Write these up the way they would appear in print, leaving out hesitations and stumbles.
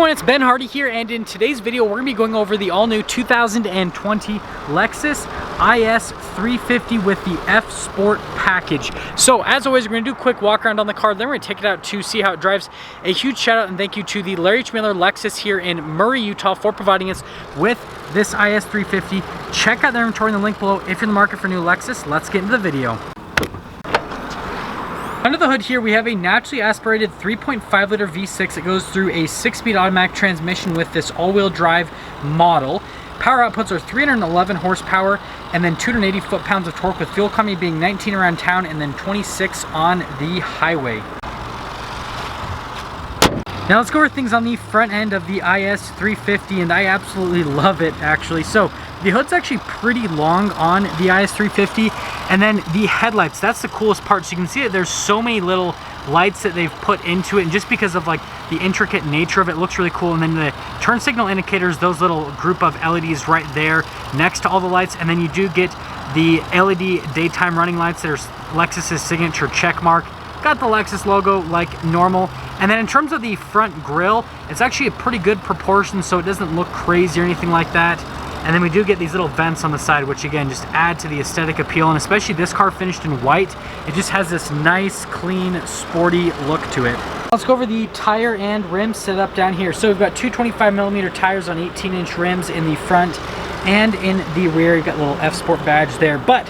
everyone, it's Ben Hardy here, and in today's video we're going to be going over the all-new 2020 Lexus IS 350 with the F Sport package. So as always, we're going to do a quick walk around on the car, then we're going to take it out to see how it drives. A huge shout out and thank you to the Larry H. Miller Lexus here in Murray, Utah for providing us with this IS 350. Check out their inventory in the link below if you're in the market for a new Lexus. Let's get into the video. Under the hood here, we have a naturally aspirated 3.5 liter V6 that goes through a 6-speed automatic transmission with this all-wheel drive model. Power outputs are 311 horsepower and then 280 foot-pounds of torque, with fuel economy being 19 around town and then 26 on the highway. Now let's go over things on the front end of the IS 350, and I absolutely love it actually. So the hood's actually pretty long on the IS 350, and then the headlights, that's the coolest part. So you can see that there's so many little lights that they've put into it, and just because of like the intricate nature of it, looks really cool. And then the turn signal indicators, those little group of LEDs right there next to all the lights, and then you do get the LED daytime running lights. There's Lexus's signature check mark. Got the Lexus logo like normal. And then in terms of the front grille, it's actually a pretty good proportion, so it doesn't look crazy or anything like that. And then we do get these little vents on the side, which again just add to the aesthetic appeal, and especially this car finished in white, it just has this nice, clean, sporty look to it. Let's go over the tire and rim setup down here. So we've got two 25mm tires on 18-inch rims in the front and in the rear. You've got a little F Sport badge there. But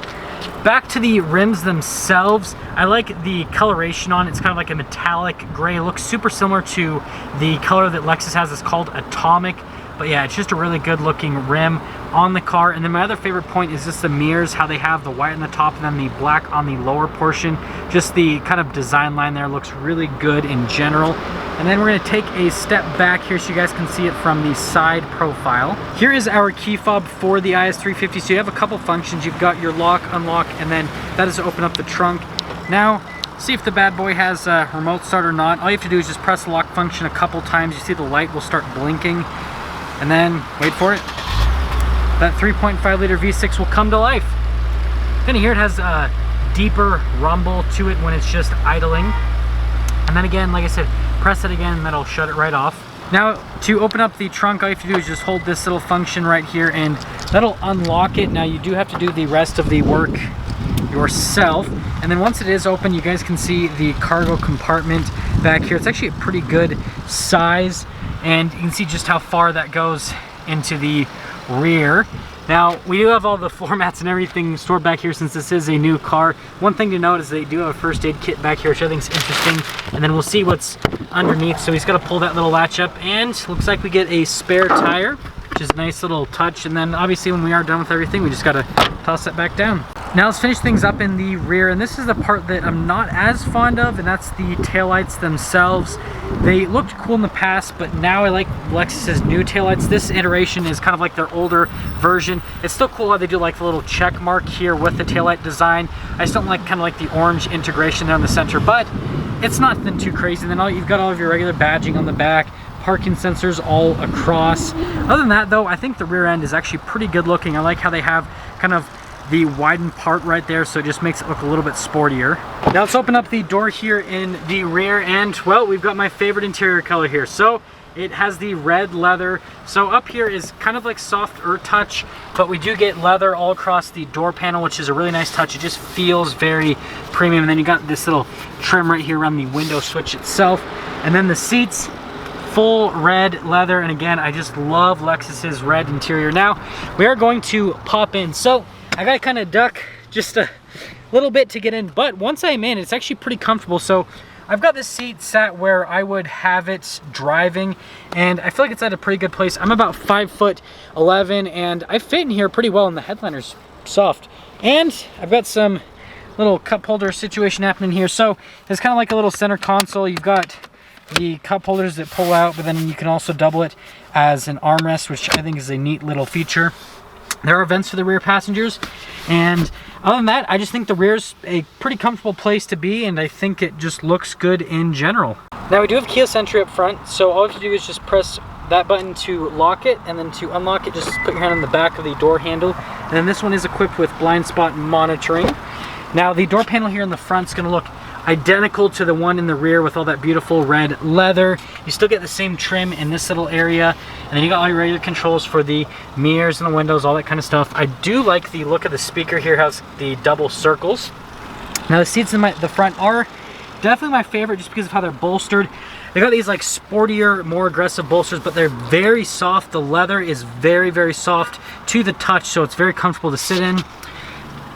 back to the rims themselves, I like the coloration on it. It's kind of like a metallic gray. It looks super similar to the color that Lexus has. It's called Atomic. But yeah, it's just a really good looking rim on the car. And then my other favorite point is just the mirrors, how they have the white on the top and then the black on the lower portion. Just the kind of design line there looks really good in general. And then we're going to take a step back here so you guys can see it from the side profile. Here is our key fob for the IS 350. So you have a couple functions. You've got your lock, unlock, and then that is to open up the trunk. Now, see if the bad boy has a remote start or not. All you have to do is just press the lock function a couple times. You see the light will start blinking. And then, wait for it, that 3.5 liter V6 will come to life. Then here it has a deeper rumble to it when it's just idling. And then again, like I said, press it again and that'll shut it right off. Now, to open up the trunk, all you have to do is just hold this little function right here and that'll unlock it. Now you do have to do the rest of the work yourself. And then once it is open, you guys can see the cargo compartment back here. It's actually a pretty good size, and you can see just how far that goes into the rear. Now, we do have all the floor mats and everything stored back here since this is a new car. One thing to note is they do have a first aid kit back here, which I think is interesting. And then we'll see what's underneath. So he's got to pull that little latch up, and looks like we get a spare tire, which is a nice little touch. And then obviously when we are done with everything, we just got to toss that back down. Now let's finish things up in the rear, and this is the part that I'm not as fond of, and that's the taillights themselves. They looked cool in the past, but now I like Lexus's new taillights. This iteration is kind of like their older version. It's still cool how they do like the little check mark here with the taillight design. I just don't like kind of like the orange integration there in the center, but it's nothing too crazy. And then you've got all of your regular badging on the back, parking sensors all across. Other than that though, I think the rear end is actually pretty good looking. I like how they have kind of the widened part right there, so it just makes it look a little bit sportier. Now let's open up the door here in the rear, and well, we've got my favorite interior color here. So it has the red leather. So up here is kind of like soft earth touch, but we do get leather all across the door panel, which is a really nice touch. It just feels very premium. And then you got this little trim right here around the window switch itself. And then the seats, full red leather. And again, I just love Lexus's red interior. Now we are going to pop in. So I gotta kind of duck just a little bit to get in, but once I'm in, it's actually pretty comfortable. So I've got this seat sat where I would have it driving, and I feel like it's at a pretty good place. I'm about 5'11", and I fit in here pretty well, and the headliner's soft. And I've got some little cup holder situation happening here. So it's kind of like a little center console. You've got the cup holders that pull out, but then you can also double it as an armrest, which I think is a neat little feature. There are vents for the rear passengers, and other than that, I just think the rear's a pretty comfortable place to be, and I think it just looks good in general. Now we do have keyless entry up front, so all you have to do is just press that button to lock it, and then to unlock it, just put your hand on the back of the door handle. And then this one is equipped with blind spot monitoring. Now the door panel here in the front is going to look identical to the one in the rear with all that beautiful red leather. You still get the same trim in this little area, and then you got all your regular controls for the mirrors and the windows, all that kind of stuff. I do like the look of the speaker here, has the double circles. Now the seats in the front are definitely my favorite just because of how they're bolstered. They got these like sportier, more aggressive bolsters, but they're very soft. The leather is very, very soft to the touch, so it's very comfortable to sit in.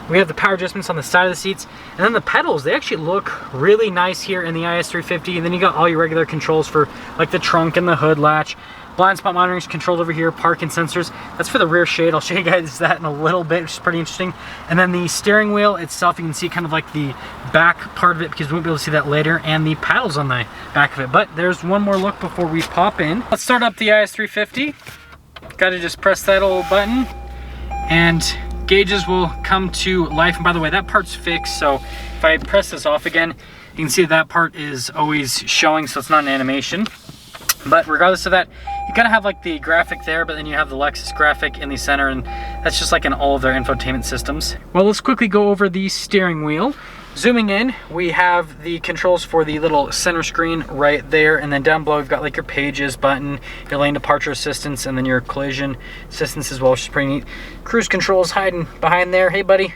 We have the power adjustments on the side of the seats, and then the pedals, they actually look really nice here in the IS350. And then you got all your regular controls for like the trunk and the hood latch. Blind spot monitoring is controlled over here, parking sensors. That's for the rear shade. I'll show you guys that in a little bit, which is pretty interesting. And then the steering wheel itself, you can see kind of like the back part of it because we won't be able to see that later, and the paddles on the back of it. But there's one more look before we pop in. Let's start up the IS350. Got to just press that little button and gauges will come to life. And by the way, that part's fixed, so if I press this off again, you can see that part is always showing, so it's not an animation. But regardless of that, you kind of have like the graphic there, but then you have the Lexus graphic in the center, and that's just like in all of their infotainment systems. Well, let's quickly go over the steering wheel. Zooming in, we have the controls for the little center screen right there, and then down below we've got like your pages button, your lane departure assistance, and then your collision assistance as well, which is pretty neat. Cruise controls hiding behind there. Hey buddy.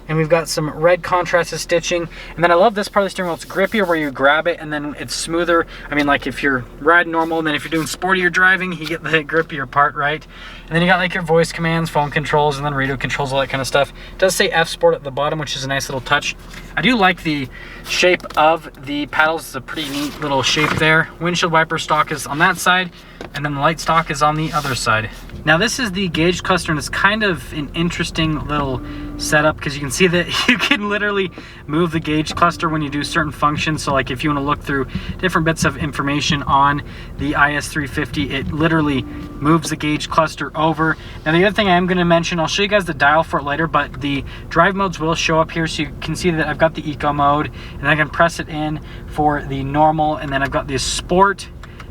And we've got some red contrasted stitching. And then I love this part of the steering wheel. It's grippier where you grab it and then it's smoother. I mean, like if you're riding normal, and then if you're doing sportier driving, you get the grippier part, right? And then you got like your voice commands, phone controls, and then radio controls, all that kind of stuff. It does say F Sport at the bottom, which is a nice little touch. I do like the shape of the paddles. It's a pretty neat little shape there. Windshield wiper stock is on that side, and then the light stock is on the other side. Now this is the gauge cluster, and it's kind of an interesting little setup because you can see that you can literally move the gauge cluster when you do certain functions. So like if you want to look through different bits of information on the IS350, it literally moves the gauge cluster over. Now the other thing I am going to mention, I'll show you guys the dial for it later, but the drive modes will show up here, so you can see that I've got the eco mode, and I can press it in for the normal, and then I've got the sport,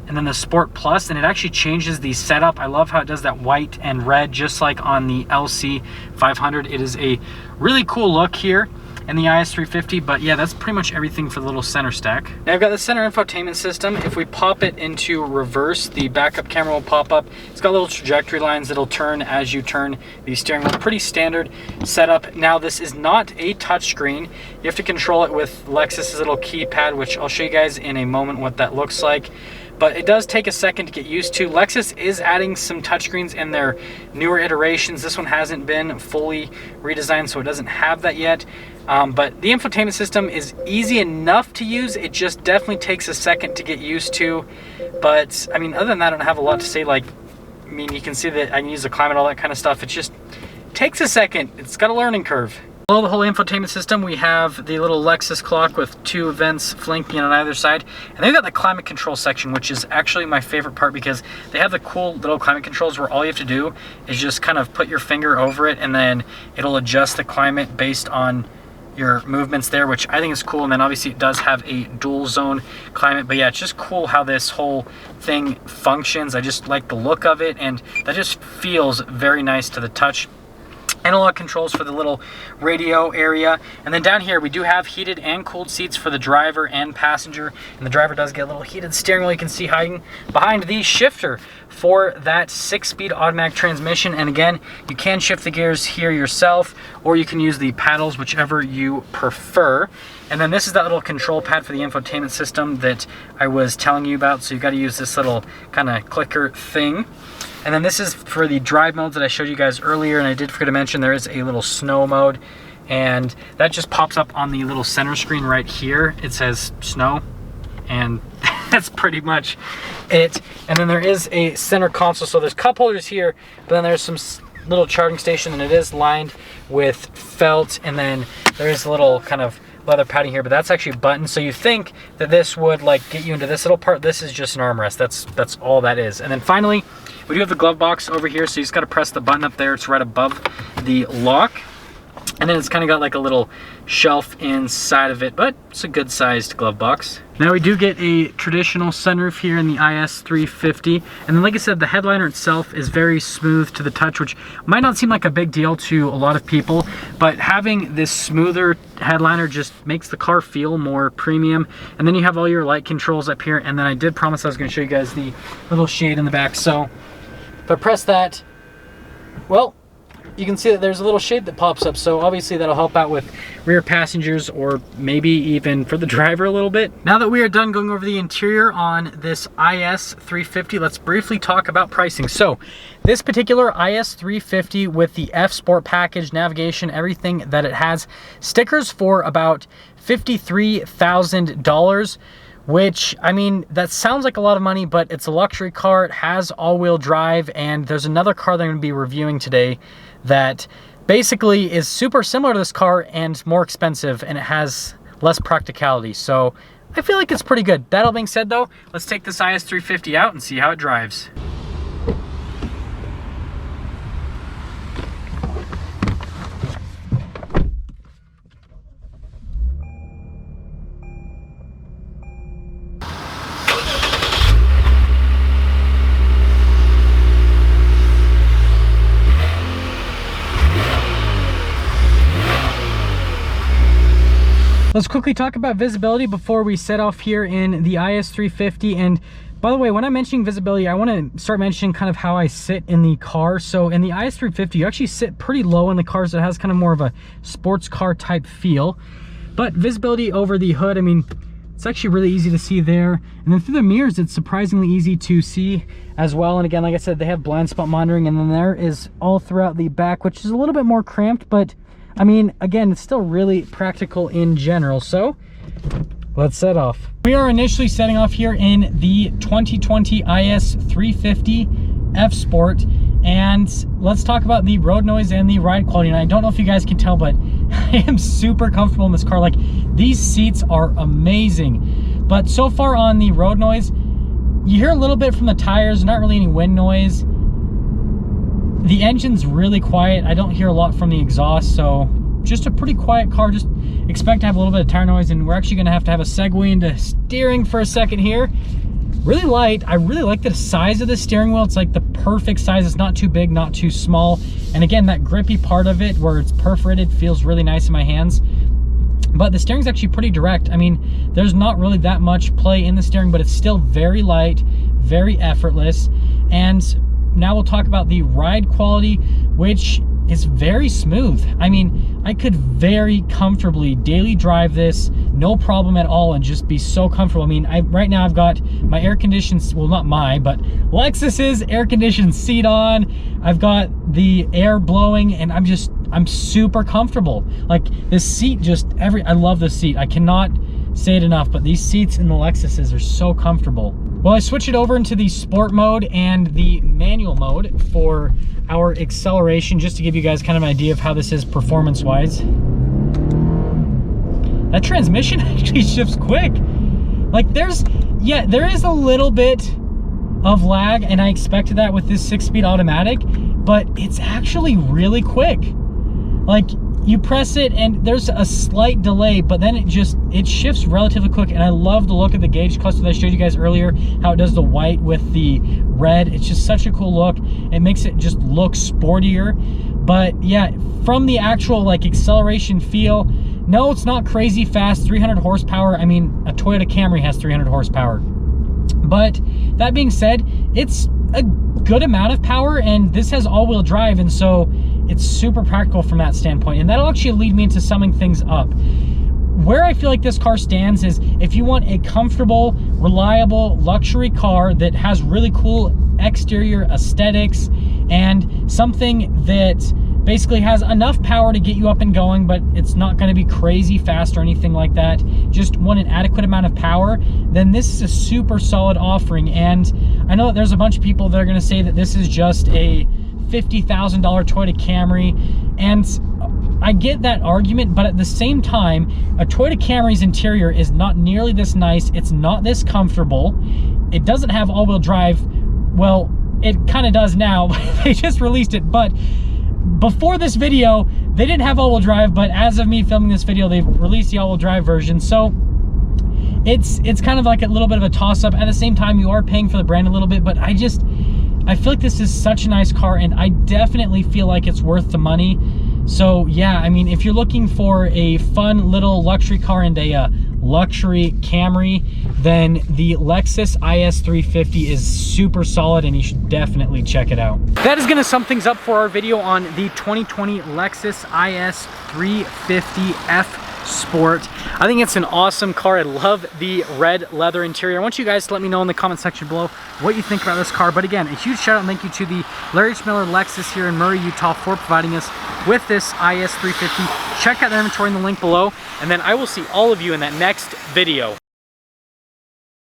and then the Sport Plus, and it actually changes the setup. I love how it does that white and red, just like on the LC 500. It is a really cool look here in the IS350, but yeah, that's pretty much everything for the little center stack. Now I've got the center infotainment system. If we pop it into reverse, the backup camera will pop up. It's got little trajectory lines that'll turn as you turn the steering wheel. Pretty standard setup. Now this is not a touchscreen. You have to control it with Lexus's little keypad, which I'll show you guys in a moment what that looks like. But it does take a second to get used to. Lexus is adding some touchscreens in their newer iterations. This one hasn't been fully redesigned, so it doesn't have that yet. But the infotainment system is easy enough to use. It just definitely takes a second to get used to. But I mean, other than that, I don't have a lot to say. Like, I mean, you can see that I can use the climate, all that kind of stuff. It just takes a second. It's got a learning curve. Below the whole infotainment system, we have the little Lexus clock with 2 vents flanking on either side. And they've got the climate control section, which is actually my favorite part because they have the cool little climate controls where all you have to do is just kind of put your finger over it and then it'll adjust the climate based on your movements there, which I think is cool. And then obviously it does have a dual zone climate, but yeah, it's just cool how this whole thing functions. I just like the look of it, and that just feels very nice to the touch. Analog controls for the little radio area, and then down here we do have heated and cooled seats for the driver and passenger, and the driver does get a little heated steering wheel you can see hiding behind the shifter for that 6-speed automatic transmission. And again, you can shift the gears here yourself, or you can use the paddles, whichever you prefer. And then this is that little control pad for the infotainment system that I was telling you about, so you got to use this little kind of clicker thing. And then this is for the drive modes that I showed you guys earlier, and I did forget to mention there is a little snow mode, and that just pops up on the little center screen right here. It says snow, and that's pretty much it. And then there is a center console, so there's cup holders here, but then there's some little charging station, and it is lined with felt, and then there is a little kind of leather padding here, but that's actually buttons. So you think that this would like get you into this little part. This is just an armrest. That's all that is. And then finally, we do have the glove box over here, so you just got to press the button up there. It's right above the lock. And then it's kind of got like a little shelf inside of it, but it's a good sized glove box. Now we do get a traditional sunroof here in the IS350. And then like I said, the headliner itself is very smooth to the touch, which might not seem like a big deal to a lot of people, but having this smoother headliner just makes the car feel more premium. And then you have all your light controls up here. And then I did promise I was gonna show you guys the little shade in the back. So if I press that, well, you can see that there's a little shade that pops up, so obviously that'll help out with rear passengers or maybe even for the driver a little bit. Now that we are done going over the interior on this IS350, let's briefly talk about pricing. So this particular IS350 with the F Sport package, navigation, everything that it has, stickers for about $53,000. Which, I mean, that sounds like a lot of money, but it's a luxury car. It has all-wheel drive, and there's another car that I'm going to be reviewing today that basically is super similar to this car and more expensive, and it has less practicality. So I feel like it's pretty good. That all being said, though, let's take this IS350 out and see how it drives. Let's quickly talk about visibility before we set off here in the IS350. And by the way, when I'm mentioning visibility, I want to start mentioning kind of how I sit in the car. So in the IS350, you actually sit pretty low in the car, so it has kind of more of a sports car type feel. But visibility over the hood, I mean, it's actually really easy to see there. And then through the mirrors, it's surprisingly easy to see as well. And again, like I said, they have blind spot monitoring, and then there is all throughout the back, which is a little bit more cramped, but I mean, again, it's still really practical in general. So let's set off. We are initially setting off here in the 2020 IS350 F Sport, and let's talk about the road noise and the ride quality. And I don't know if you guys can tell, but I am super comfortable in this car. Like, these seats are amazing. But so far on the road noise, you hear a little bit from the tires, not really any wind noise. The engine's really quiet. I don't hear a lot from the exhaust, so just a pretty quiet car. Just expect to have a little bit of tire noise, and we're actually gonna have to have a segue into steering for a second here. Really light. I really like the size of the steering wheel. It's like the perfect size. It's not too big, not too small. And again, that grippy part of it where it's perforated feels really nice in my hands. But the steering's actually pretty direct. I mean, there's not really that much play in the steering, but it's still very light, very effortless. And now we'll talk about the ride quality, which is very smooth. I mean, I could very comfortably daily drive this, no problem at all, and just be so comfortable. I mean, right now I've got my air conditioned, well, not my, but Lexus's air conditioned seat on. I've got the air blowing, and I'm super comfortable. Like, this seat just, I love this seat. I cannot say it enough, but these seats in the Lexuses are so comfortable. Well, I switched it over into the sport mode and the manual mode for our acceleration, just to give you guys kind of an idea of how this is performance-wise. That transmission actually shifts quick. Like, there is a little bit of lag, and I expected that with this 6-speed automatic, but it's actually really quick. Like, you press it and there's a slight delay, but then it shifts relatively quick. And I love the look of the gauge cluster that I showed you guys earlier, how it does the white with the red. It's just such a cool look. It makes it just look sportier. But yeah, from the actual like acceleration feel, no, it's not crazy fast. 300 horsepower. I mean, a Toyota Camry has 300 horsepower. But that being said, it's a good amount of power, and this has all-wheel drive, and so it's super practical from that standpoint. And that'll actually lead me into summing things up. Where I feel like this car stands is if you want a comfortable, reliable, luxury car that has really cool exterior aesthetics and something that basically has enough power to get you up and going, but it's not going to be crazy fast or anything like that, just want an adequate amount of power, then this is a super solid offering. And I know that there's a bunch of people that are going to say that this is just a $50,000 Toyota Camry, and I get that argument, but at the same time, a Toyota Camry's interior is not nearly this nice. It's not this comfortable. It doesn't have all-wheel drive. Well, it kind of does now. They just released it, but before this video, they didn't have all-wheel drive, but as of me filming this video, they've released the all-wheel drive version. So it's kind of like a little bit of a toss-up. At the same time, you are paying for the brand a little bit, but I feel like this is such a nice car, and I definitely feel like it's worth the money. So yeah, I mean, if you're looking for a fun little luxury car and a luxury Camry, then the Lexus IS 350 is super solid, and you should definitely check it out. That is going to sum things up for our video on the 2020 Lexus IS 350F Sport. I think it's an awesome car. I love the red leather interior. I want you guys to let me know in the comment section below what you think about this car. But again, a huge shout out and thank you to the Larry H. Miller Lexus here in Murray, Utah for providing us with this IS 350. Check out their inventory in the link below, and then I will see all of you in that next video.